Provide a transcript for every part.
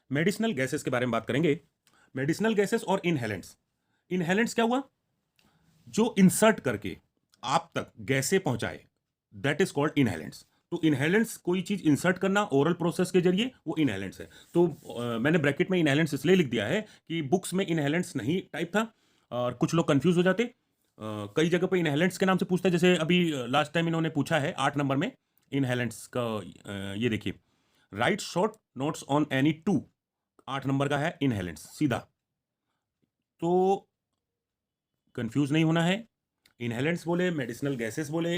Medicinal gases के बारे में बात करेंगे। मेडिसिनल गैसेस और इनहेलेंट्स। इनहेलेंट्स क्या हुआ? जो इंसर्ट करके आप तक गैसें पहुंचाए, दैट इज कॉल्ड इनहेलेंट्स। तो इनहेलेंट्स कोई चीज इंसर्ट करना ओरल प्रोसेस के जरिए, वो इनहेलेंट्स है। तो मैंने ब्रैकेट में इनहेलेंट्स इसलिए लिख दिया है कि बुक्स में इनहेलेंट्स नहीं टाइप था और कुछ लोग कंफ्यूज हो जाते। कई जगह पे इनहेलेंट्स के नाम से पूछता है, जैसे अभी लास्ट टाइम इन्होंने पूछा है 8 नंबर में इनहेलेंट्स का। ये देखिए, right short notes on any two, 8 number का है इनहेलेंट्स सीधा। तो कंफ्यूज नहीं होना है। इनहेलेंट्स बोले, मेडिसिनल गैसेस बोले,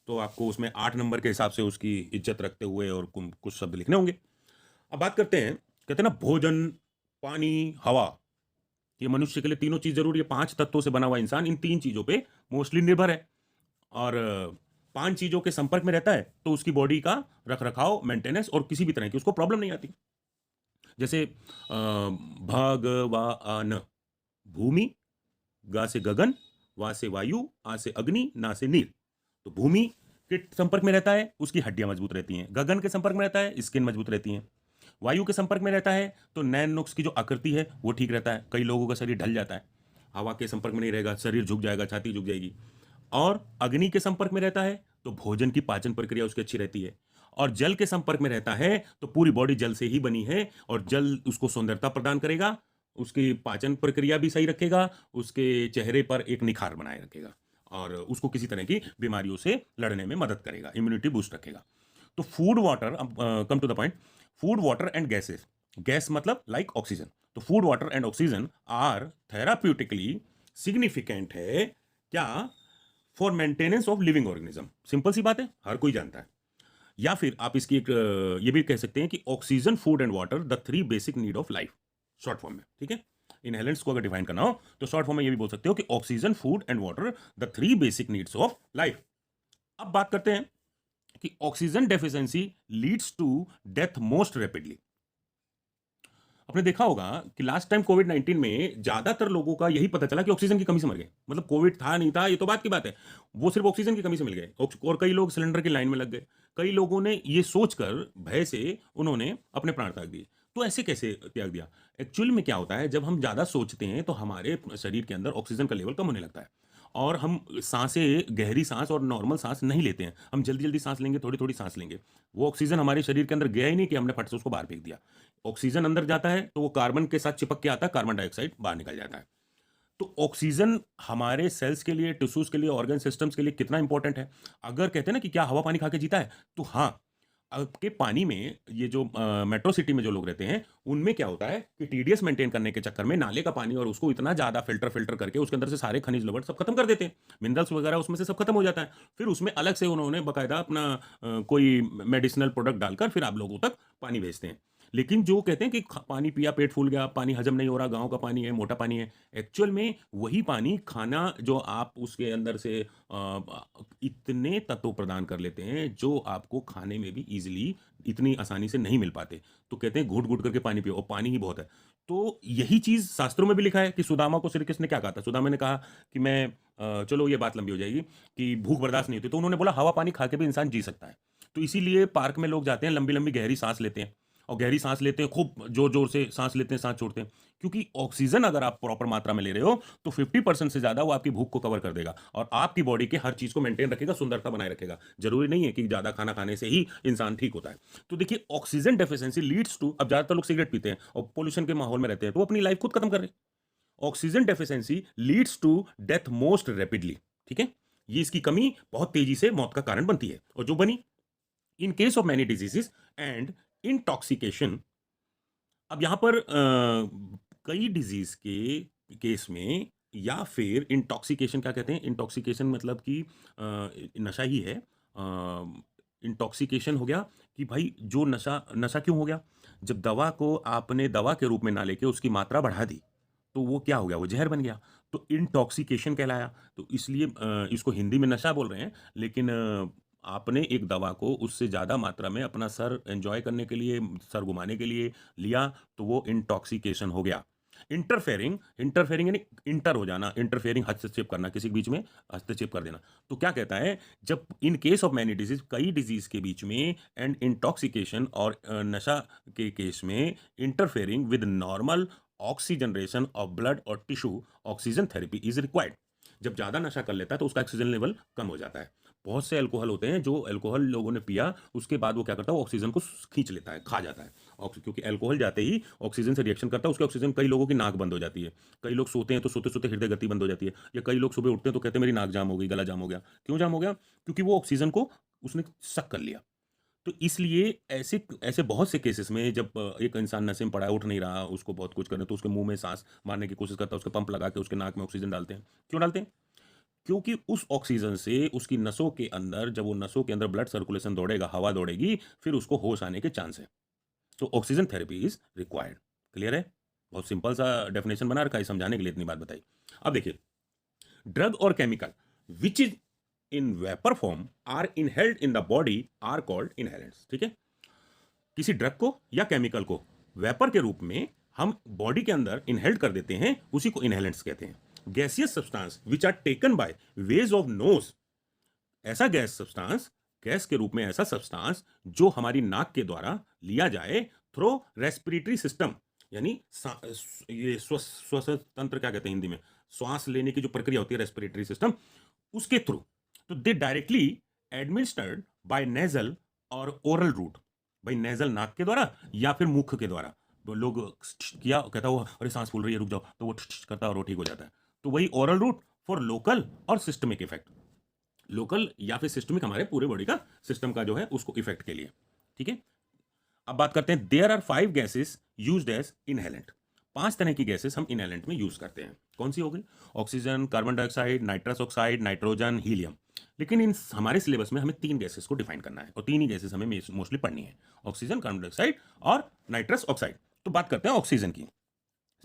तो आपको उसमें 8 नंबर के हिसाब से उसकी इज्जत रखते हुए और कुछ शब्द लिखने होंगे। अब बात करते हैं, कहते हैं ना, भोजन, पानी, हवा, ये मनुष्य के लिए तीनों चीज जरूरी है। 5 तत्वों से बना हुआ इंसान इन 3 चीजों पे मोस्टली निर्भर है। और 5 चीजों के संपर्क में रहता है तो उसकी बॉडी का रख रखाव, मेंटेनेंस और किसी भी तरह की उसको प्रॉब्लम नहीं आती। जैसे भगवान, भूमि, गा से गगन, वा से वायु, आ से अग्नि, ना से नील। तो भूमि के संपर्क में रहता है, उसकी हड्डियां मजबूत रहती हैं। गगन के संपर्क में रहता है, स्किन मजबूत रहती है। वायु के संपर्क में रहता है तो नैन नुक्स की जो आकृति है वो ठीक रहता है, कई लोगों का शरीर ढल जाता है। हवा के संपर्क में नहीं रहेगा, शरीर झुक जाएगा, छाती झुक जाएगी। और अग्नि के संपर्क में रहता है तो भोजन की पाचन प्रक्रिया उसकी अच्छी रहती है। और जल के संपर्क में रहता है तो पूरी बॉडी जल से ही बनी है और जल उसको सुंदरता प्रदान करेगा, उसकी पाचन प्रक्रिया भी सही रखेगा, उसके चेहरे पर एक निखार बनाए रखेगा और उसको किसी तरह की बीमारियों से लड़ने में मदद करेगा, इम्यूनिटी बूस्ट रखेगा। तो फूड वाटर, अब come to the point, food water and gases. Gas मतलब लाइक ऑक्सीजन, तो food water and oxygen are therapeutically significant है क्या? For maintenance of living organism. Simple सी बात है, हर कोई जानता है। या फिर आप इसकी एक ये भी कह सकते हैं कि oxygen, food and water, the 3 basic need of life, short form में। ठीक है, इनहेलेंट्स को अगर डिफाइन करना हो तो शॉर्ट फॉर्म में ये भी बोल सकते हो कि oxygen, food and water, the 3 basic needs of life. अब बात करते हैं कि oxygen deficiency leads to death most rapidly. आपने देखा होगा कि लास्ट टाइम कोविड-19 में ज्यादातर लोगों का यही पता चला कि ऑक्सीजन की कमी से मर गए। मतलब कोविड था नहीं था ये तो बात की बात है, वो सिर्फ ऑक्सीजन की कमी से मिल गए। और कई लोग सिलेंडर की लाइन में लग गए। कई लोगों ने ये सोचकर भय से उन्होंने अपने प्राण त्याग दिए। तो ऐसे कैसे त्याग दिया? एक्चुअल में क्या होता है, जब हम ज्यादा सोचते हैं तो हमारे शरीर के अंदर ऑक्सीजन का लेवल कम होने लगता है और हम सांसें, गहरी सांस और नॉर्मल सांस नहीं लेते हैं। हम जल्दी जल्दी सांस लेंगे, थोड़ी थोड़ी सांस लेंगे। वो ऑक्सीजन हमारे शरीर के अंदर गया ही नहीं कि हमने फट से उसको बाहर फेंक दिया। ऑक्सीजन अंदर जाता है तो वो कार्बन के साथ चिपक के आता है, कार्बन डाइऑक्साइड बाहर निकल जाता है। तो ऑक्सीजन हमारे सेल्स के लिए, टिश्यूज के लिए, ऑर्गन सिस्टम्स के लिए कितना इंपॉर्टेंट है। अगर कहते हैं ना कि क्या हवा पानी खा के जीता है, तो हाँ, आपके पानी में ये जो मेट्रो सिटी में जो लोग रहते हैं उनमें क्या होता है कि टीडीएस मेंटेन करने के चक्कर में नाले का पानी और उसको इतना ज्यादा फिल्टर फिल्टर करके उसके अंदर से सारे खनिज लवण सब खत्म कर देते हैं, मिनरल्स वगैरह उसमें से सब खत्म हो जाता है। फिर उसमें अलग से उन्होंने बकायदा अपना कोई मेडिसिनल प्रोडक्ट डालकर फिर आप लोगों तक पानी भेजते हैं। लेकिन जो कहते हैं कि पानी पिया पेट फूल गया, पानी हजम नहीं हो रहा, गांव का पानी है, मोटा पानी है, एक्चुअल में वही पानी खाना जो आप उसके अंदर से इतने तत्व प्रदान कर लेते हैं जो आपको खाने में भी इजीली इतनी आसानी से नहीं मिल पाते। तो कहते हैं घूट घूट करके पानी पियो और पानी ही बहुत है। तो यही चीज शास्त्रों में भी लिखा है कि सुदामा को श्री कृष्ण ने क्या कहा था। सुदामा ने कहा कि मैं चलो ये बात लंबी हो जाएगी कि भूख बर्दाश्त नहीं होती, तो उन्होंने बोला हवा पानी खा के भी इंसान जी सकता है। तो इसीलिए पार्क में लोग जाते हैं, लंबी लंबी गहरी सांस लेते हैं और गहरी सांस लेते हैं, खूब जोर जोर से सांस लेते हैं, सांस छोड़ते हैं, क्योंकि ऑक्सीजन अगर आप प्रॉपर मात्रा में ले रहे हो तो 50% से ज्यादा वो आपकी भूख को कवर कर देगा और आपकी बॉडी के हर चीज को मेंटेन रखेगा, सुंदरता बनाए रखेगा। जरूरी नहीं है कि ज्यादा खाना खाने से ही इंसान ठीक होता है। तो देखिए, ऑक्सीजन डेफिशिएंसी लीड्स टू, अब ज्यादातर लोग सिगरेट पीते हैं और पोल्यूशन के माहौल में रहते हैं तो वो अपनी लाइफ खुद खत्म कर रहे हैं। Oxygen deficiency leads to death most rapidly. ठीक है, ये इसकी कमी बहुत तेजी से मौत का कारण बनती है और जो बनी in case of many diseases and intoxication. अब यहां पर कई डिजीज के केस में या फिर इंटॉक्सिकेशन, क्या कहते हैं इंटॉक्सिकेशन, मतलब कि नशा ही है। इंटॉक्सिकेशन हो गया कि भाई जो नशा, नशा क्यों हो गया? जब दवा को आपने दवा के रूप में ना लेके उसकी मात्रा बढ़ा दी तो वो क्या हो गया, वो जहर बन गया। तो इंटॉक्सिकेशन कहलाया। तो इसलिए इसको हिंदी में नशा बोल रहे हैं, लेकिन आपने एक दवा को उससे ज़्यादा मात्रा में अपना सर एंजॉय करने के लिए, सर घुमाने के लिए लिया तो वो इंटॉक्सिकेशन हो गया। इंटरफेयरिंग, इंटरफेयरिंग यानी इंटर हो जाना, इंटरफेयरिंग हस्तक्षेप करना, किसी के बीच में हस्तक्षेप कर देना। तो क्या कहता है, जब in case of many disease, कई डिजीज के बीच में, एंड इंटॉक्सिकेशन और नशा के केस में, interfering with normal oxygenation of blood और tissue, oxygen therapy is required. जब ज़्यादा नशा कर लेता है तो उसका ऑक्सीजन लेवल कम हो जाता है। बहुत से अल्कोहल होते हैं, जो अल्कोहल लोगों ने पिया उसके बाद वो क्या करता है, वो ऑक्सीजन को खींच लेता है, खा जाता है। क्योंकि अल्कोहल जाते ही ऑक्सीजन से रिएक्शन करता है, उसके ऑक्सीजन, कई लोगों की नाक बंद हो जाती है, कई लोग सोते हैं तो सोते सोते हृदय गति बंद हो जाती है, या कई लोग सुबह उठते हैं तो कहते हैं मेरी नाक जाम हो गई, गला जाम हो गया। क्यों जाम हो गया? क्योंकि वो ऑक्सीजन को उसने सक कर लिया। तो इसलिए ऐसे ऐसे बहुत से केसेस में जब एक इंसान नशे में पड़ा है, उठ नहीं रहा, उसको बहुत कुछ करना है, तो उसके मुंह में सांस मारने की कोशिश करता है, उसके पंप लगा के उसके नाक में ऑक्सीजन डालते हैं। क्यों डालते हैं? क्योंकि उस ऑक्सीजन से उसकी नसों के अंदर, जब वो नसों के अंदर ब्लड सर्कुलेशन दौड़ेगा, हवा दौड़ेगी, फिर उसको होश आने के चांस है। तो oxygen therapy is required. Clear है? बहुत सिंपल सा डेफिनेशन बना रखा है, समझाने के लिए इतनी बात बताई। अब देखिए, ड्रग और chemical which is in vapour form are inhaled in the body are called inhalants. ठीक है? किसी ड्रग को या केमिकल को वेपर के रूप में हम बॉडी के अंदर इनहेल्ड कर देते हैं, उसी को इनहेलेंट्स कहते हैं। Gaseous substance which are taken by ways of nose, ऐसा गैस सब्सटेंस, गैस के रूप में ऐसा सब्सटेंस जो हमारी नाक के द्वारा लिया जाए थ्रो रेस्पिरेटरी सिस्टम, यानी ये श्वास तंत्र, क्या कहते हैं हिंदी में, श्वास लेने की जो प्रक्रिया होती है, रेस्पिरेटरी सिस्टम, उसके थ्रू। तो दे डायरेक्टली एडमिनिस्टर्ड बाय नेजल और ओरल रूट, भाई नेजल नाक के द्वारा या फिर मुख के द्वारा। तो लोग किया, कहता वो अरे सांस फूल रही है रुक जाओ, तो वो करता है और वो ठीक हो जाता है। तो वही ओरल रूट फॉर लोकल और सिस्टमिक इफेक्ट, लोकल या फिर सिस्टमिक, हमारे पूरे बॉडी का सिस्टम का जो है उसको इफेक्ट के लिए। ठीक है? अब बात करते हैं, there are 5 gases used as inhalant. 5 तरह की गैसेस हम इनहेलेंट में यूज करते हैं। कौन सी हो गई? Oxygen, carbon dioxide, nitrous oxide, nitrogen, helium. लेकिन इन हमारे सिलेबस में हमें 3 गैसेस को डिफाइन करना है, और 3 ही गैसेस हमें मोस्टली पढ़नी है, ऑक्सीजन, कार्बन डाइऑक्साइड और नाइट्रस ऑक्साइड। तो बात करते हैं ऑक्सीजन की।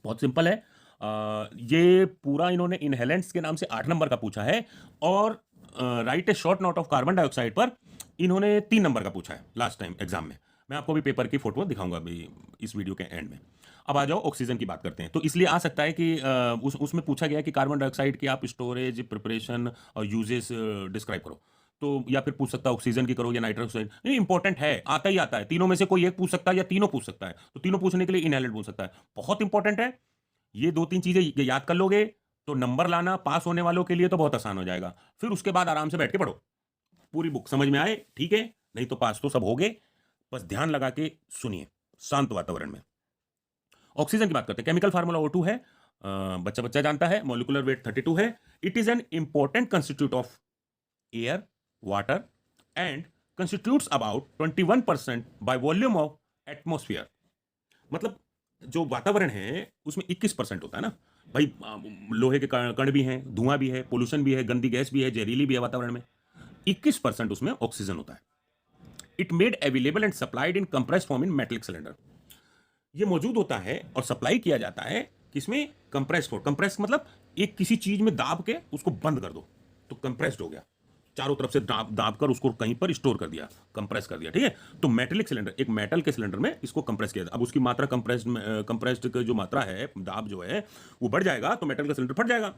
बहुत सिंपल है। ये पूरा इन्होंने इनहेलेंट्स के नाम से 8 नंबर का पूछा है, और right A short note of carbon dioxide पर इन्होंने 3 नंबर का पूछा है लास्ट टाइम एग्जाम में। मैं आपको भी पेपर की फोटो दिखाऊंगा अभी इस वीडियो के एंड में। अब आ जाओ ऑक्सीजन की बात करते हैं। तो इसलिए आ सकता है कि उसमें पूछा गया कि कार्बन डाइऑक्साइड की आप स्टोरेज, प्रिपरेशन और यूजेस डिस्क्राइब करो। तो या फिर पूछ सकता है ऑक्सीजन की करो या नाइट्रस ऑक्साइड। नहीं, इंपॉर्टेंट है, आता ही आता है, तीनों में से कोई एक पूछ सकता है या तीनों पूछ सकता है। तो तीनों पूछने के लिए इनहेलेंट बोल सकता है। बहुत इंपॉर्टेंट है। ये 2-3 चीजें याद कर लोगे तो नंबर लाना पास होने वालों के लिए तो बहुत आसान हो जाएगा। फिर उसके बाद आराम से बैठ के पढ़ो, पूरी बुक समझ में आए ठीक है, नहीं तो पास तो सब हो गए। बस ध्यान लगा के सुनिए शांत वातावरण में। ऑक्सीजन की बात करते हैं। केमिकल फार्मूला O2 है, बच्चा बच्चा जानता है। मॉलिक्यूलर वेट 32 है। It is an important constitute of air, water and constitutes about 21% by volume of atmosphere. मतलब जो वातावरण है उसमें 21% होता है ना भाई। लोहे के कण भी हैं, धुआं भी है, पोल्यूशन भी है, गंदी गैस भी है, जहरीली भी है वातावरण में। 21% उसमें ऑक्सीजन होता है। It made available and supplied in compressed form in metallic cylinder. ये मौजूद होता है और सप्लाई किया जाता है किसमें? Compressed form. कंप्रेस मतलब एक किसी चीज में दाब के उसको बंद कर दो तो कंप्रेस्ड हो गया, चारों तरफ से दाब कर उसको कहीं पर स्टोर कर दिया, कंप्रेस कर दिया। ठीक है? तो मेटेलिक सिलेंडर, एक मेटल के सिलेंडर में इसको कंप्रेस किया जाता है। अब उसकी मात्रा कंप्रेस्ड की जो मात्रा है, दाब जो है वो बढ़ जाएगा तो मेटल का सिलेंडर फट जाएगा।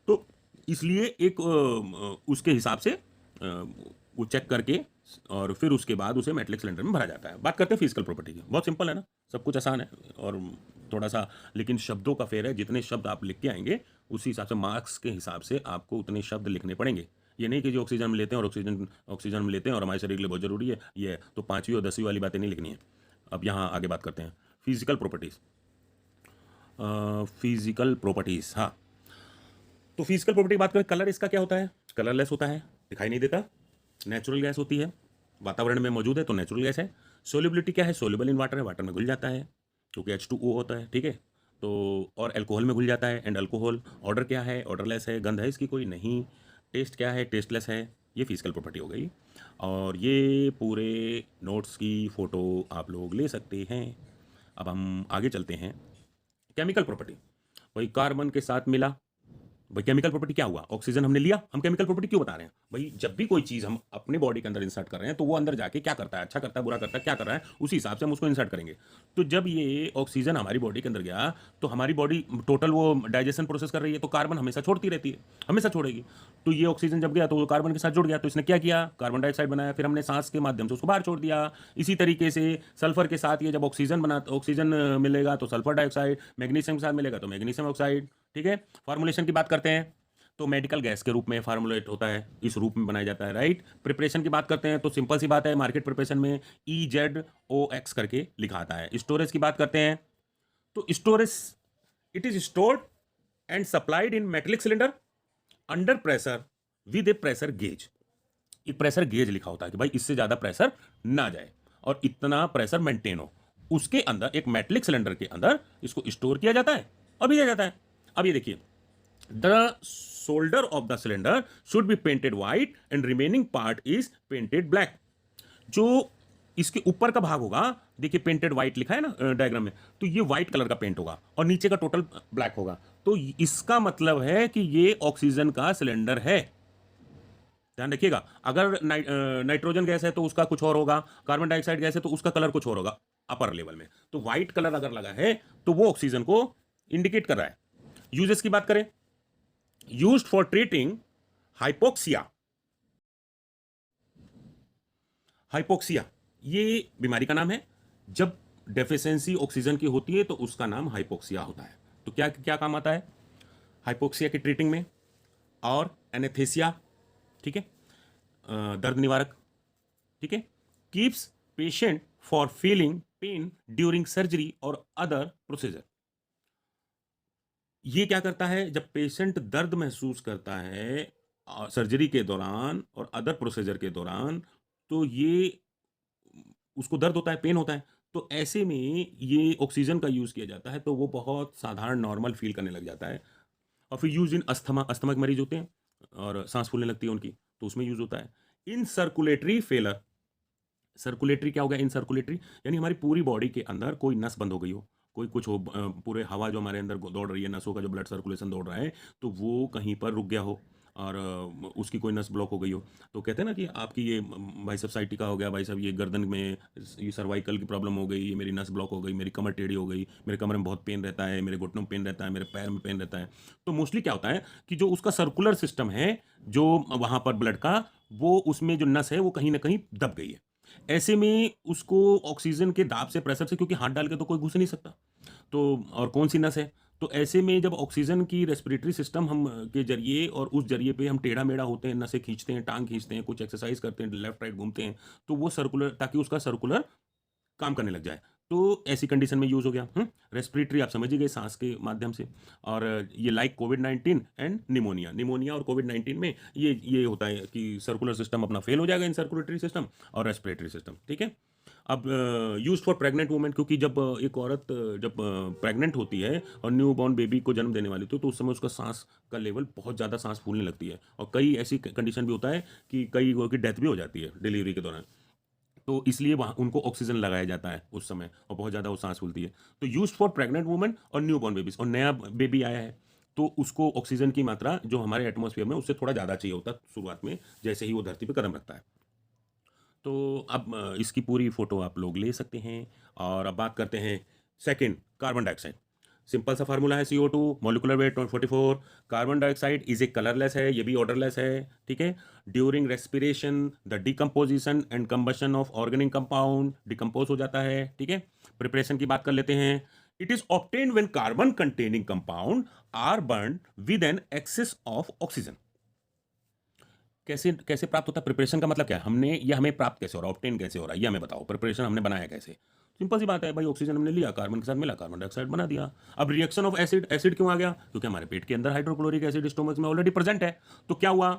तो इसलिए एक उसके हिसाब से वो चेक करके और फिर उसके बाद उसे मेटलिक सिलेंडर में भरा जाता है। बात करते हैं फिजिकल प्रॉपर्टी की। बहुत सिंपल है ना, सब कुछ आसान है और थोड़ा सा, लेकिन शब्दों का फेर है। जितने शब्द आप लिख के आएंगे उसी हिसाब से मार्क्स के हिसाब से आपको उतने शब्द लिखने पड़ेंगे। ये नहीं कि जो ऑक्सीजन में लेते हैं और ऑक्सीजन में लेते हैं और हमारे शरीर के लिए बहुत जरूरी है, ये तो 5वीं और 10वीं वाली बातें नहीं लिखनी है। अब यहाँ आगे बात करते हैं फिजिकल प्रॉपर्टीज। फिजिकल प्रॉपर्टीज, हाँ। तो फिजिकल प्रॉपर्टी की बात करें, कलर इसका क्या होता है? कलरलेस होता है, दिखाई नहीं देता, नेचुरल गैस होती है, वातावरण में मौजूद है तो नेचुरल गैस है। सोल्युबिलिटी क्या है? सोल्युबल इन वाटर है, वाटर में घुल जाता है क्योंकि H2O होता है। ठीक है? तो और अल्कोहल में घुल जाता है, एंड अल्कोहल। ऑर्डर क्या है? ऑर्डरलेस है। गंध है इसकी कोई? नहीं। टेस्ट क्या है? टेस्टलेस है। ये फिजिकल प्रॉपर्टी हो गई। और ये पूरे नोट्स की फ़ोटो आप लोग ले सकते हैं। अब हम आगे चलते हैं। केमिकल प्रॉपर्टी, वही कार्बन के साथ मिला भाई केमिकल प्रॉपर्टी क्या हुआ, ऑक्सीजन हमने लिया, हम केमिकल प्रॉपर्टी क्यों बता रहे हैं भाई, जब भी कोई चीज हम अपने बॉडी के अंदर इंसर्ट कर रहे हैं तो वो अंदर जाके क्या करता है, अच्छा करता है बुरा करता है, क्या कर रहा है, उसी हिसाब से हम उसको इंसर्ट करेंगे। तो जब ये ऑक्सीजन हमारी बॉडी के अंदर गया तो हमारी बॉडी टोटल वो डाइजेशन प्रोसेस कर रही है, तो कार्बन हमेशा छोड़ती रहती है, हमेशा छोड़ेगी। तो ये ऑक्सीजन जब गया तो वो कार्बन के साथ जुड़ गया, तो इसने क्या किया, कार्बन डाइऑक्साइड बनाया, फिर हमने सांस के माध्यम से उसको बाहर छोड़ दिया। इसी तरीके से सल्फर के साथ ये जब ऑक्सीजन मिलेगा तो सल्फर डाइऑक्साइड, मैग्नीशियम के साथ मिलेगा तो मैग्नीशियम ऑक्साइड। ठीक है, फॉर्मुलेशन की बात करते हैं तो मेडिकल गैस के रूप में फार्मुलेट होता है, इस रूप में बनाया जाता है, राइट। प्रिपरेशन की बात करते हैं तो सिंपल सी बात है, मार्केट प्रिपरेशन में EZOX करके लिखा आता है। स्टोरेज की बात करते हैं तो storage, it is stored and supplied in metallic cylinder under pressure with A pressure gauge. एक प्रेशर गेज लिखा होता है कि भाई इससे ज्यादा प्रेशर ना जाए और इतना प्रेशर मेंटेन हो, उसके अंदर एक मेटेलिक सिलेंडर के अंदर इसको स्टोर किया जाता है और भेजा जाता है। अब ये देखिए, the shoulder of the cylinder should be painted white and remaining part is painted black. जो इसके ऊपर का भाग होगा, देखिए पेंटेड व्हाइट लिखा है ना डायग्राम में, तो ये व्हाइट कलर का पेंट होगा और नीचे का टोटल ब्लैक होगा। तो इसका मतलब है कि ये ऑक्सीजन का सिलेंडर है। ध्यान रखिएगा, अगर नाइट्रोजन गैस है तो उसका कुछ और होगा, कार्बन डाइऑक्साइड गैस है तो उसका कलर कुछ और होगा अपर लेवल में। तो व्हाइट कलर अगर लगा है तो वो ऑक्सीजन को इंडिकेट कर रहा है। यूजेस की बात करें, used for treating hypoxia. Hypoxia ये बीमारी का नाम है, जब डेफिशिएंसी ऑक्सीजन की होती है तो उसका नाम हाइपोक्सिया होता है। तो क्या क्या काम आता है हाइपोक्सिया की ट्रीटिंग में, और एनेस्थेसिया, ठीक है, दर्द निवारक, ठीक है, keeps patient for feeling pen during surgery और अदर प्रोसीजर। ये क्या करता है, जब पेशेंट दर्द महसूस करता है सर्जरी के दौरान और अदर प्रोसीजर के दौरान, तो ये उसको दर्द होता है, पेन होता है, तो ऐसे में ये ऑक्सीजन का यूज किया जाता है तो वो बहुत साधारण नॉर्मल फील करने लग जाता है। और फिर यूज इन अस्थमा, अस्थमा के मरीज होते हैं और सांस फूलने लगती है उनकी, तो उसमें यूज होता है। इन सर्कुलेटरी फेलर, सर्कुलेटरी क्या हो गया, इन सर्कुलेटरी यानी हमारी पूरी बॉडी के अंदर कोई नस बंद हो गई हो, कोई कुछ हो, पूरे हवा जो हमारे अंदर दौड़ रही है, नसों का जो ब्लड सर्कुलेशन दौड़ रहा है, तो वो कहीं पर रुक गया हो और उसकी कोई नस ब्लॉक हो गई हो, तो कहते हैं ना कि आपकी ये भाई साहब साइटिका हो गया, भाई साहब ये गर्दन में ये सर्वाइकल की प्रॉब्लम हो गई, ये मेरी नस ब्लॉक हो गई, मेरी कमर टेढ़ी हो गई, मेरे कमर में बहुत पेन रहता है, मेरे घुटनों में पेन रहता है, मेरे पैर में पेन रहता है। तो मोस्टली क्या होता है कि जो उसका सर्कुलर सिस्टम है, जो वहाँ पर ब्लड का, वो उसमें जो नस है वो कहीं ना कहीं दब गई है। ऐसे में उसको ऑक्सीजन के दाब से, प्रेशर से, क्योंकि हाथ डाल के तो कोई घुस नहीं सकता, तो और कौन सी नस है, तो ऐसे में जब ऑक्सीजन की रेस्पिरेटरी सिस्टम हम के जरिए और उस जरिए पे हम टेढ़ा मेढ़ा होते हैं, नसें खींचते हैं, टांग खींचते हैं, कुछ एक्सरसाइज करते हैं, लेफ्ट राइट घूमते हैं, तो वो सर्कुलर, ताकि उसका सर्कुलर काम करने लग जाए, तो ऐसी कंडीशन में यूज हो गया। रेस्पिरेटरी आप समझ ही गए, सांस के माध्यम से। और ये like covid and pneumonia, pneumonia और कोविड-19 में ये होता है कि सर्कुलर सिस्टम अपना फेल हो जाएगा, इन सर्कुलेटरी सिस्टम और रेस्पिरेटरी सिस्टम, ठीक है। अब यूज फॉर प्रेग्नेंट वुमेन, क्योंकि जब एक औरत जब प्रेग्नेंट होती है और न्यू बॉर्न बेबी को जन्म देने वाली होती है, तो उस समय उसका सांस का लेवल बहुत ज़्यादा, सांस फूलने लगती है, और कई ऐसी कंडीशन भी होता है कि कई की डेथ भी हो जाती है डिलीवरी के दौरान, तो इसलिए वहाँ उनको ऑक्सीजन लगाया जाता है उस समय, और बहुत ज़्यादा वो सांस फूलती है। तो यूज फॉर प्रेग्नेंट वुमेन और न्यू बॉर्न बेबीज, और नया बेबी आया है तो उसको ऑक्सीजन की मात्रा जो हमारे एटमॉस्फेयर में उससे थोड़ा ज़्यादा चाहिए होता है शुरुआत में, जैसे ही वो धरती पर कदम रखता है। तो अब इसकी पूरी फोटो आप लोग ले सकते हैं। और अब बात करते हैं सेकंड, कार्बन डाइऑक्साइड। सिंपल सा फार्मूला है CO2, molecular weight 44। Carbon dioxide is a colourless है, ये भी ऑर्डरलेस है, ठीक है। During respiration the decomposition and combustion of organic compound, decompose हो जाता है, ठीक है। प्रिपरेशन की बात कर लेते हैं। It is obtained when carbon containing compound are burn with an excess of oxygen. कैसे कैसे प्राप्त होता है, प्रिपरेशन का मतलब क्या है, हमने ये हमें प्राप्त कैसे हो रहा है, ऑब्टेन कैसे हो रहा है, ये हमें बताओ, प्रिपरेशन हमने बनाया कैसे। सिंपल सी बात है भाई, ऑक्सीजन हमने लिया, कार्बन के साथ मिला, कार्बन डाइऑक्साइड बना दिया। अब रिएक्शन ऑफ एसिड, एसिड क्यों आ गया, क्योंकि हमारे पेट के अंदर हाइड्रोक्लोरिक एसिड स्टोमक में ऑलरेडी प्रेजेंट है, तो क्या हुआ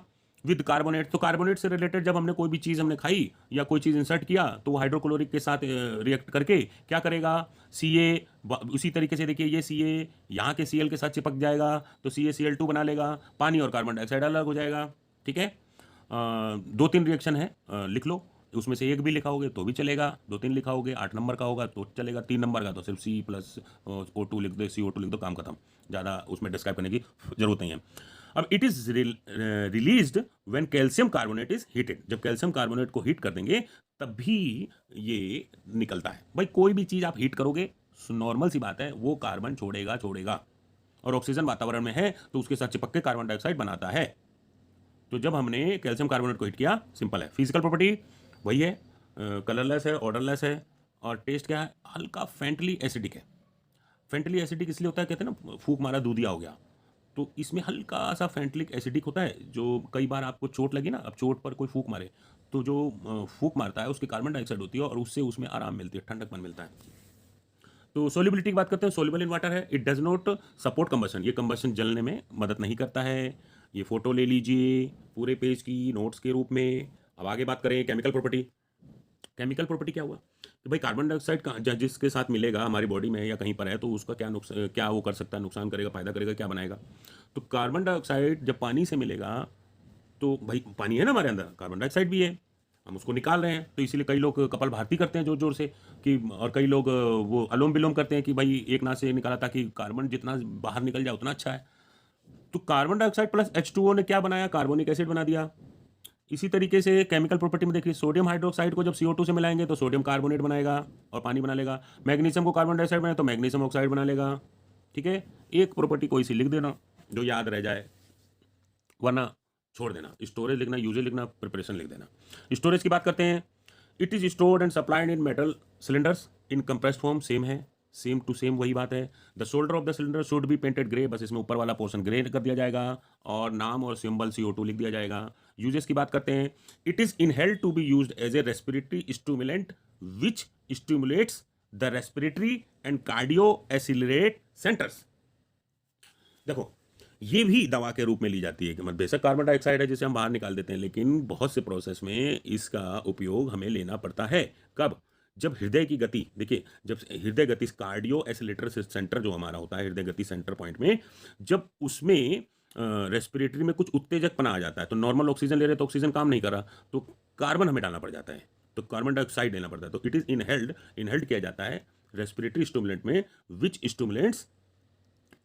विद कार्बोनेट, तो कार्बोनेट से रिलेटेड जब हमने कोई भी चीज़ हमने खाई या कोई चीज़ इंसर्ट किया तो वो हाइड्रोक्लोरिक के साथ रिएक्ट करके क्या करेगा, Ca, उसी तरीके से देखिए ये Ca यहाँ के Cl के साथ चिपक जाएगा तो CaCl2 बना लेगा, पानी और कार्बन डाइऑक्साइड अलग हो जाएगा, ठीक है। 2-3 रिएक्शन है, लिख लो, उसमें से एक भी लिखाओगे तो भी चलेगा, 2-3 लिखाओगे 8 नंबर का होगा तो चलेगा, 3 नंबर का तो सिर्फ C+O2 लिख दो, CO2 लिख दो, काम खत्म, ज़्यादा उसमें डिस्क्राइब करने की जरूरत नहीं है। अब it is released when calcium carbonate is heated, जब कैल्शियम कार्बोनेट को हीट कर देंगे तब भी ये निकलता है। भाई कोई भी चीज आप हीट करोगे, नॉर्मल सी बात है, वो कार्बन छोड़ेगा छोड़ेगा, और ऑक्सीजन वातावरण में है तो उसके साथ चिपक के कार्बन डाइऑक्साइड बनाता है। तो जब हमने कैल्शियम कार्बोनेट को हीट किया, सिंपल है, फिजिकल प्रॉपर्टी वही है, कलरलेस है, ऑर्डरलेस है, और टेस्ट क्या है, हल्का फेंटली एसिडिक है। फेंटली एसिडिक इसलिए होता है, कहते हैं ना फूक मारा दूधिया हो गया, तो इसमें हल्का सा फेंटलिक एसिडिक होता है। जो कई बार आपको चोट लगी ना, अब चोट पर कोई फूक मारे तो जो फूक मारता है उसकी कार्बन डाइऑक्साइड होती है और उससे उसमें आराम मिलती है, ठंडकपन मिलता है। तो सोलिबिलिटी की बात करते हैं, सोल्युबल इन वाटर है, it does not support combustion, ये कंबशन जलने में मदद नहीं करता है। ये फोटो ले लीजिए पूरे पेज की नोट्स के रूप में। अब आगे बात करें केमिकल प्रॉपर्टी। केमिकल प्रॉपर्टी क्या हुआ कि भाई कार्बन डाइऑक्साइड का जिसके साथ मिलेगा हमारी बॉडी में या कहीं पर है, तो उसका क्या नुकसान, क्या वो कर सकता है, नुकसान करेगा, फायदा करेगा, क्या बनाएगा। तो कार्बन डाइऑक्साइड जब पानी से मिलेगा, तो भाई पानी है ना हमारे अंदर, कार्बन डाइऑक्साइड भी है, हम उसको निकाल रहे हैं, तो इसीलिए कई लोग कपाल भारती करते हैं जोर जोर से कि, और कई लोग वो अलोम विलोम करते हैं कि भाई एक नाक से निकाला ताकि कार्बन जितना बाहर निकल जाए उतना अच्छा है। तो कार्बन डाइऑक्साइड प्लस H2O ने क्या बनाया, कार्बोनिक एसिड बना दिया। इसी तरीके से केमिकल प्रॉपर्टी में देखिए, सोडियम हाइड्रोक्साइड को जब CO2 से मिलाएंगे तो सोडियम कार्बोनेट बनाएगा और पानी बना लेगा। मैग्नीशियम को कार्बन डाइऑक्साइड बनाए तो मैग्नीशियम ऑक्साइड बना लेगा। ठीक है, एक प्रॉपर्टी कोई सी लिख देना जो याद रह जाए, वरना छोड़ देना। स्टोरेज लिखना, यूजेज लिखना, प्रिपरेशन लिख देना। स्टोरेज की बात करते हैं, it is stored and supplied in metal cylinders in compressed form, same है, सेम टू सेम वही बात है। The shoulder of the cylinder should be painted grey, बस इसमें ऊपर वाला पोर्शन ग्रे कर दिया जाएगा और नाम और सिंबल CO2 लिख दिया जाएगा। यूजेस की बात करते हैं, it is inhaled to be used as a respiratory stimulant which stimulates the respiratory and cardio accelerate centres. देखो, ये भी दवा के रूप में ली जाती है कि मतलब बेशक कार्बन डाइऑक्साइड है जिसे हम बाहर निकाल देते हैं, लेकिन बहुत से प्रोसेस में इसका उपयोग हमें लेना पड़ता है। कब, जब हृदय की गति, देखिए जब हृदय गति, कार्डियो एसिलेटर सेंटर जो हमारा होता है, हृदय गति सेंटर पॉइंट में, जब उसमें रेस्पिरेटरी में कुछ उत्तेजकपना आ जाता है, तो नॉर्मल ऑक्सीजन ले रहे तो ऑक्सीजन काम नहीं कर रहा, तो कार्बन हमें डालना पड़ जाता है, तो कार्बन डाइऑक्साइड लेना पड़ता है। तो इट इज इनहेल्ड किया जाता है रेस्पिरेटरी स्टिमुलेंट में, विच स्टिमुलेंट्स,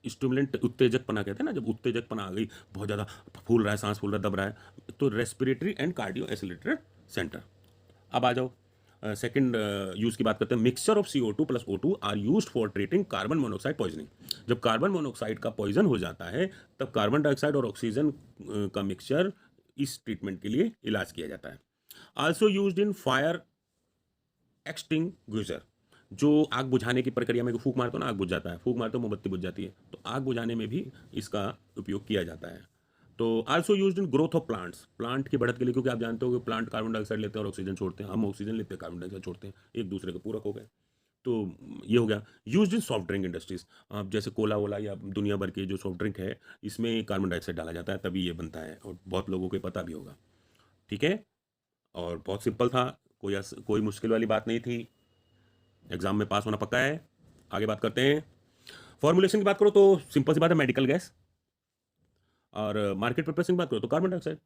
स्टिमुलेंट उत्तेजकपना कहते हैं ना, जब उत्तेजकपना आ गई, बहुत ज़्यादा फूल रहा है, सांस फूल रहा है, दब रहा है, तो respiratory and cardio accelerator centre. अब आ जाओ सेकंड यूज़ की बात करते हैं। Mixture of CO2 plus O2 are used for treating carbon monoxide poisoning. जब कार्बन मोनोऑक्साइड का पॉइजन हो जाता है, तब कार्बन डाइऑक्साइड और ऑक्सीजन का मिक्सचर, इस ट्रीटमेंट के लिए इलाज किया जाता है। Also used in fire extinguisher, जो आग बुझाने की प्रक्रिया में फूंक मारते हो ना, आग बुझ जाता है, फूंक मारते हो मोमबत्ती बुझ जाती है, तो आग बुझाने में भी इसका उपयोग किया जाता है। तो also used in growth of plants, plant की बढ़त के लिए, क्योंकि आप जानते हो कि प्लांट कार्बन डाइऑक्साइड लेते हैं और ऑक्सीजन छोड़ते हैं, हम ऑक्सीजन लेते हैं, कार्बन डाइऑक्साइड छोड़ते हैं, एक दूसरे के पूरक हो गए। तो ये हो गया। Used in soft drink industries, आप जैसे कोला वोला या दुनिया भर के जो सॉफ्ट ड्रिंक है, इसमें कार्बन डाइऑक्साइड डाला जाता है, तभी ये बनता है, और बहुत लोगों को पता भी होगा। ठीक है, और बहुत सिंपल था, कोई मुश्किल वाली बात नहीं थी, एग्जाम में पास होना पक्का है। आगे बात करते हैं, फॉर्मुलेशन की बात करो तो सिंपल सी बात है, मेडिकल गैस, और मार्केट प्रिपरेशन की बात करो तो कार्बन डाइऑक्साइड,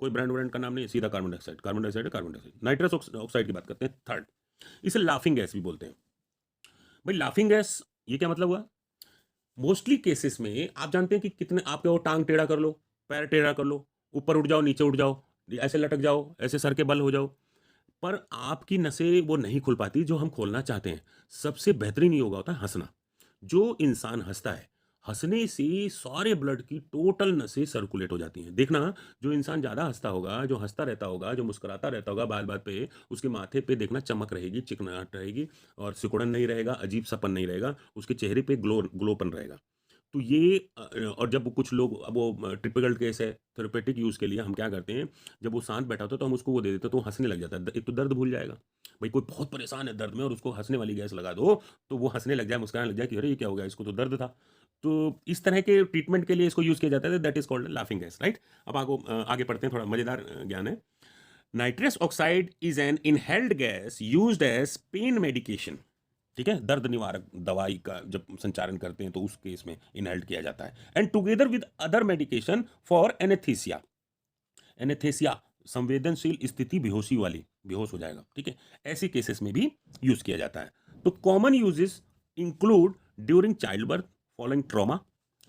कोई ब्रांड का नाम नहीं, सीधा कार्बन डाइऑक्साइड, कार्बन डाइऑक्साइड है, कार्बन डाइऑक्साइड। नाइट्रस ऑक्साइड की बात करते हैं, थर्ड, इसे लाफिंग गैस भी बोलते हैं। भाई लाफिंग गैस, ये क्या मतलब हुआ, मोस्टली केसेस में आप जानते हैं कि कितने, आपके वो टांग टेढ़ा कर लो, पैर टेढ़ा कर लो, ऊपर उठ जाओ, नीचे उठ जाओ, ऐसे लटक जाओ, ऐसे सर के बल हो जाओ, पर आपकी नसें वो नहीं खुल पाती जो हम खोलना चाहते हैं। सबसे बेहतरीन योगा होता है हंसना। जो इंसान हंसता है, हंसने से सारे ब्लड की टोटल नसें सर्कुलेट हो जाती हैं। देखना, जो इंसान ज़्यादा हंसता होगा, जो हंसता रहता होगा, जो मुस्कुराता रहता होगा, बात बात पे उसके माथे पे देखना चमक रहेगी, चिकनाहट रहेगी, और सिकुड़न नहीं रहेगा, अजीब सपन नहीं रहेगा, उसके चेहरे पे ग्लोपन रहेगा। तो ये और जब कुछ लोग, अब वो टिपिकल केस है, थेरेपेटिक यूज़ के लिए हम क्या करते हैं, जब वो शांत बैठा होता है तो हम उसको वो दे देते हैं, तो वो हंसने लग जाता है। एक तो दर्द भूल जाएगा, भाई कोई बहुत परेशान है दर्द में और उसको हंसने वाली गैस लगा दो, तो वो हंसने लग जाए, मुस्कुराने लग जाए कि अरे ये क्या हो गया, इसको तो दर्द था। तो इस तरह के ट्रीटमेंट के लिए इसको यूज़ किया जाता है, that is called laughing gas, right. अब आगे पढ़ते हैं, थोड़ा मज़ेदार ज्ञान है। Nitrous oxide is an inhaled gas used as pain medication. ठीक है, दर्द निवारक दवाई का जब संचारण करते हैं तो उस केस में इनहेल्ड किया जाता है, and together with other medication for anaesthesia. Anaesthesia, संवेदनशील स्थिति, बेहोशी वाली, बेहोश हो जाएगा, ठीक है, ऐसे केसेस में भी यूज किया जाता है। तो common uses include during child birth, following trauma,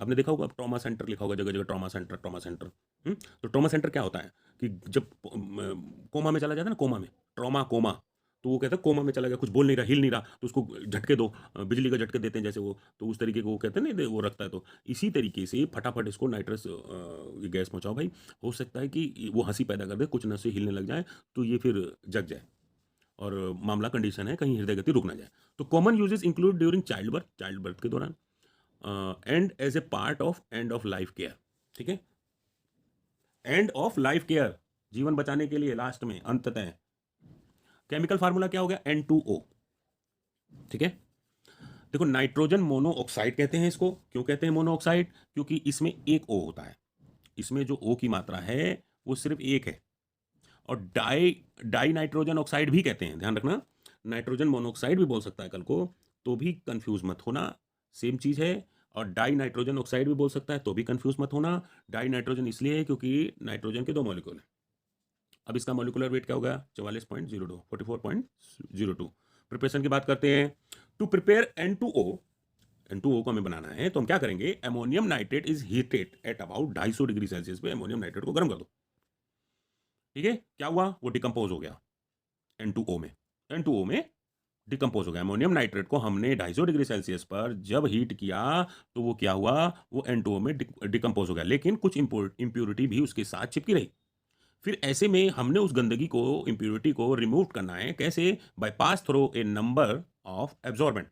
आपने देखा होगा ट्रॉमा सेंटर लिखा होगा जगह जगह, ट्रॉमा सेंटर, ट्रॉमा सेंटर। तो ट्रॉमा सेंटर क्या होता है कि जब कोमा में चला जाता है ना, कोमा में, ट्रॉमा कोमा, तो वो कहता है कोमा में चला गया, कुछ बोल नहीं रहा, हिल नहीं रहा, तो उसको झटके दो, बिजली का झटके देते हैं जैसे वो, तो उस तरीके को वो कहते हैं नहीं, वो रखता है। तो इसी तरीके से फटाफट इसको नाइट्रस ये गैस पहुंचाओ भाई। हो सकता है कि वो हंसी पैदा कर दे, कुछ नसें हिलने लग जाए, तो ये फिर जग जाए और मामला कंडीशन है कहीं हृदय गति रुक ना जाए। तो common uses include during childbirth के दौरान, and as a part of end of life care. ठीक है, एंड ऑफ लाइफ केयर, जीवन बचाने के लिए लास्ट में अंततः। केमिकल फार्मूला क्या हो गया, N2O। ठीक है, देखो नाइट्रोजन मोनोऑक्साइड कहते हैं इसको। क्यों कहते हैं मोनोऑक्साइड? क्योंकि इसमें एक O होता है, इसमें जो O की मात्रा है वो सिर्फ एक है। और डाई नाइट्रोजन ऑक्साइड भी कहते हैं, ध्यान रखना, नाइट्रोजन मोनोऑक्साइड भी बोल सकता है कल को, तो भी कंफ्यूज मत होना, सेम चीज है। और डाई नाइट्रोजन ऑक्साइड भी बोल सकता है, तो भी कंफ्यूज मत होना। डाई नाइट्रोजन इसलिए है क्योंकि नाइट्रोजन के 2 मॉलिक्यूल हैं। अब इसका मॉलिक्यूलर वेट क्या होगा, 44.02, 44.02। प्रिपरेशन की बात करते हैं। टू प्रिपेयर N2O को हमें बनाना है, तो हम क्या करेंगे, ammonium nitrate is heated at about 250 degree Celsius पे अमोनियम नाइट्रेट को गर्म कर दो। ठीक है, क्या हुआ, वो डिकम्पोज हो गया N2O में डिकम्पोज हो गया। अमोनियम नाइट्रेट को हमने 250 डिग्री सेल्सियस पर जब हीट किया तो वो क्या हुआ, वो N2O में डिकम्पोज हो गया, लेकिन कुछ इंप्योरिटी भी उसके साथ चिपकी रही। फिर ऐसे में हमने उस गंदगी को, इंप्योरिटी को रिमूव करना है, कैसे, by pass through a number of absorbent.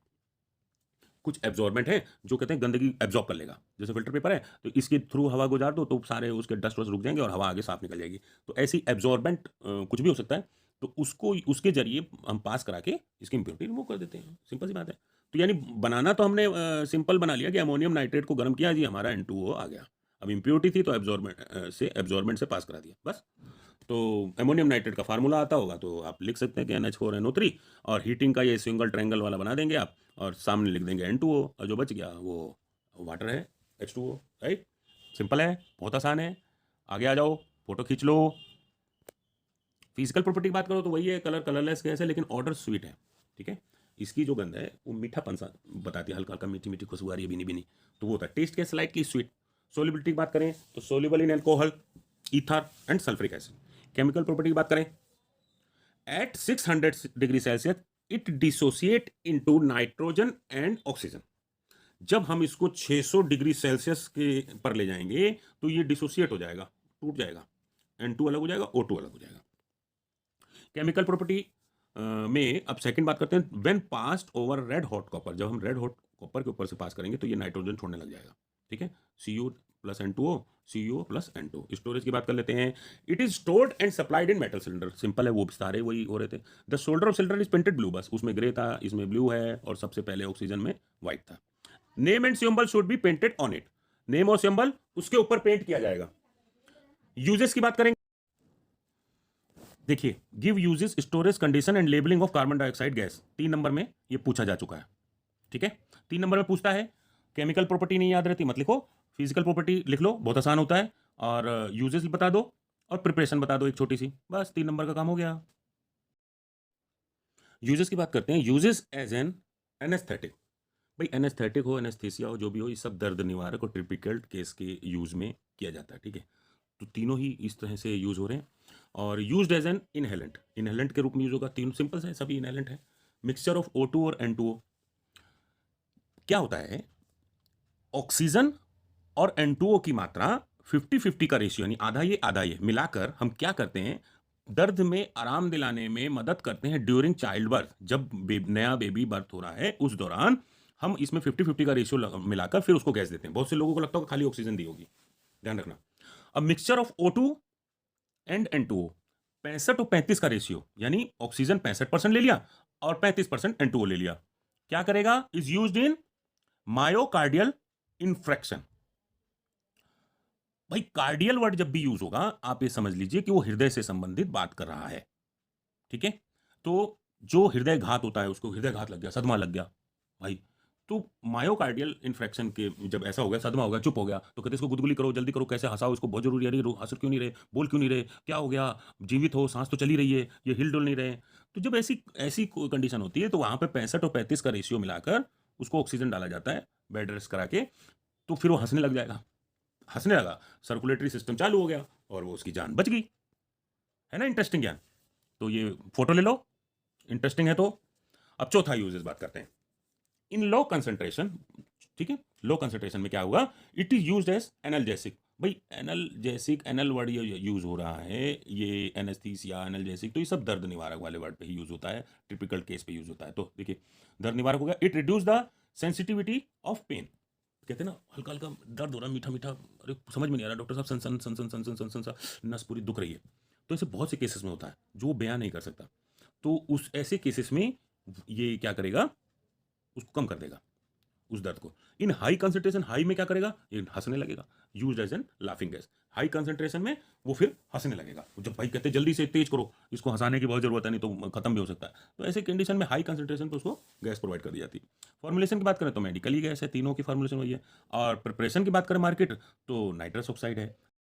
कुछ एब्जॉर्बेंट है जो कहते हैं गंदगी एब्जॉर्ब कर लेगा, जैसे फिल्टर पेपर है, तो इसके थ्रू हवा गुजार दो तो सारे उसके डस्ट वस्ट रुक जाएंगे और हवा आगे साफ निकल जाएगी। तो ऐसी एब्जॉर्बेंट कुछ भी हो सकता है, तो उसको, उसके जरिए हम पास करा के इसकी इंप्योरिटी रिमूव कर देते हैं। सिंपल सी बात है। तो यानी बनाना तो हमने सिंपल बना लिया कि अमोनियम नाइट्रेट को गर्म किया जी, हमारा N2O आ गया। अब इंप्योरिटी थी तो एब्जॉर्बेंट से पास करा दिया, बस। तो अमोनियम नाइट्रेट का फार्मूला आता होगा तो आप लिख सकते हैं कि NH4NO3, और हीटिंग का ये सिंगल ट्रायंगल वाला बना देंगे आप, और सामने लिख देंगे N2O, और जो बच गया वो वाटर है, H2O। राइट, सिंपल है, बहुत आसान है। आगे आ जाओ, फोटो खींच लो। फिजिकल प्रॉपर्टी की बात करो तो वही है, कलर कलरलेस गैस है लेकिन ऑर्डर स्वीट है। ठीक है, इसकी जो गंध है वो मीठापन सा बताती है, हल्का हल्का मीठी मीठी खुशबू आ रही है, बीनी बीनी, तो वो होता है टेस्ट के स्लाइटली स्वीट। सोलिबिलिटी की बात करें तो soluble in alcohol, ether and sulphuric acid. Chemical property की बात करें, at 600 degree Celsius it dissociate into nitrogen and oxygen. जब हम इसको 600 डिग्री सेल्सियस के पर ले जाएंगे तो ये डिसोसिएट हो जाएगा, टूट जाएगा, N2 अलग हो जाएगा, O2 अलग हो जाएगा। केमिकल प्रॉपर्टी में अब सेकंड बात करते हैं, when passed over red hot copper. जब हम रेड हॉट कॉपर के ऊपर से पास करेंगे तो ये नाइट्रोजन छोड़ने लग जाएगा। ठीक है, Cu plus N2O, Cu plus N2। Storage की बात कर लेते हैं, it is stored and supplied in metal cylinder. Simple है, वो सारे वही हो रहे थे। The shoulder of cylinder is painted blue, बस उसमें ग्रे था, इसमें ब्लू है, और सबसे पहले ऑक्सीजन में व्हाइट था। Name and symbol should be painted on it. Name और सिंबल उसके ऊपर पेंट किया जाएगा। यूजेस की बात करेंगे, देखिए, give uses, storage, condition and labelling of carbon dioxide gas. 3 number में ये पूछा जा चुका है। ठीक है, 3 नंबर में पूछता है। केमिकल प्रॉपर्टी नहीं याद रहती मत लिखो, फिजिकल प्रॉपर्टी लिख लो, बहुत आसान होता है, और यूजेस बता दो और प्रिपरेशन बता दो एक छोटी सी, बस 3 नंबर का काम हो गया। यूजेस की बात करते हैं, यूजेस एज एन एनेस्थेटिक। भाई एनेस्थेटिक हो, एनेस्थीसिया हो, जो भी हो, ये सब दर्द निवारक और टिपिकल केस के यूज में किया जाता है। ठीक है, तो तीनों ही इस तरह से यूज हो रहे हैं। और used as an inhalant, inhalant के रूप में यूज होगा। तीन सिंपल है, सभी इनहेलेंट है। मिक्सचर ऑफ O2 और N2O। क्या होता है, ऑक्सीजन और N2O की मात्रा 50-50 का रेशियो, यानी आधा ये आधा ये मिलाकर हम क्या करते हैं, दर्द में आराम दिलाने में मदद करते हैं ड्यूरिंग चाइल्ड बर्थ। जब नया बेबी बर्थ हो रहा है उस दौरान हम इसमें 50-50 का रेशियो मिलाकर फिर उसको गैस देते हैं। बहुत से लोगों को लगता है खाली ऑक्सीजन दी होगी, ध्यान रखना। अब mixture of O2 and N2O, 65 और 35 का रेशियो, यानी ऑक्सीजन 65% ले लिया और 35% N2O ले लिया। क्या करेगा, is used in myocardial infarction. भाई कार्डियल वर्ड जब भी यूज होगा आप ये समझ लीजिए कि वो हृदय से संबंधित बात कर रहा है। ठीक है, तो जो हृदय घात होता है, उसको हृदय घात लग गया, सदमा लग गया भाई, तो मायोकार्डियल इन्फेक्शन के जब ऐसा हो गया, सदमा हो गया, चुप हो गया, तो कहते इसको गुदगुली करो, जल्दी करो, कैसे हंसाओ इसको, बहुत जरूरी है, हंस क्यों नहीं रहे, बोल क्यों नहीं रहे, क्या हो गया, जीवित हो, सांस तो चली रही है, ये हिल डुल नहीं रहे। तो जब ऐसी ऐसी कंडीशन होती है तो वहां पे 65 और 35 का रेशियो मिलाकर उसको ऑक्सीजन डाला जाता है बेड रेस्ट करा के। तो फिर वो हंसने लग जाएगा, हंसने लगा, सर्कुलेटरी सिस्टम चालू हो गया और वो उसकी जान बच गई। है ना इंटरेस्टिंग ज्ञान? तो ये फोटो ले लो, इंटरेस्टिंग है। तो अब चौथा यूजेस बात करते हैं। इन लो कंसंट्रेशन, ठीक है, लो कंसंट्रेशन में क्या होगा, it is used as analgesic. भाई एनाल्जेसिक, एनल वर्ड ये यूज हो रहा है, ये एनेस्थीसिया, एनाल्जेसिक, तो ये सब दर्द निवारक वाले वर्ड पे ही यूज होता है, टिपिकल केस पे यूज होता है। तो देखिए दर्द निवारक हो गया, it reduce the sensitivity of pain. कहते हैं ना हल्का हल्का दर्द हो रहा है, मीठा मीठा, अरे समझ में नहीं आ रहा डॉक्टर साहब, सन सन सन सन सन सन सन सन सा नस पूरी दुख रही है। तो ऐसे बहुत से केसेस में होता है जो वो बयान नहीं कर सकता। तो उस ऐसे केसेस में ये क्या करेगा, उसको कम कर देगा उस दर्द को। इन हाई कंसंट्रेशन, हाई में क्या करेगा, ये हंसने लगेगा, used as an laughing gas. High concentration में वो फिर हंसने लगेगा। जब भाई कहते हैं जल्दी से तेज करो, इसको हंसाने की बहुत जरूरत है, नहीं तो खत्म भी हो सकता है। तो ऐसे कंडीशन में हाई कंसंट्रेशन पे उसको गैस प्रोवाइड कर दी जाती है। फॉर्मुलेशन की बात करें तो मेडिकली गैस है, तीनों की फॉर्मुलेशन वही है। और प्रिपरेशन की बात करें मार्केट, तो नाइट्रस ऑक्साइड है,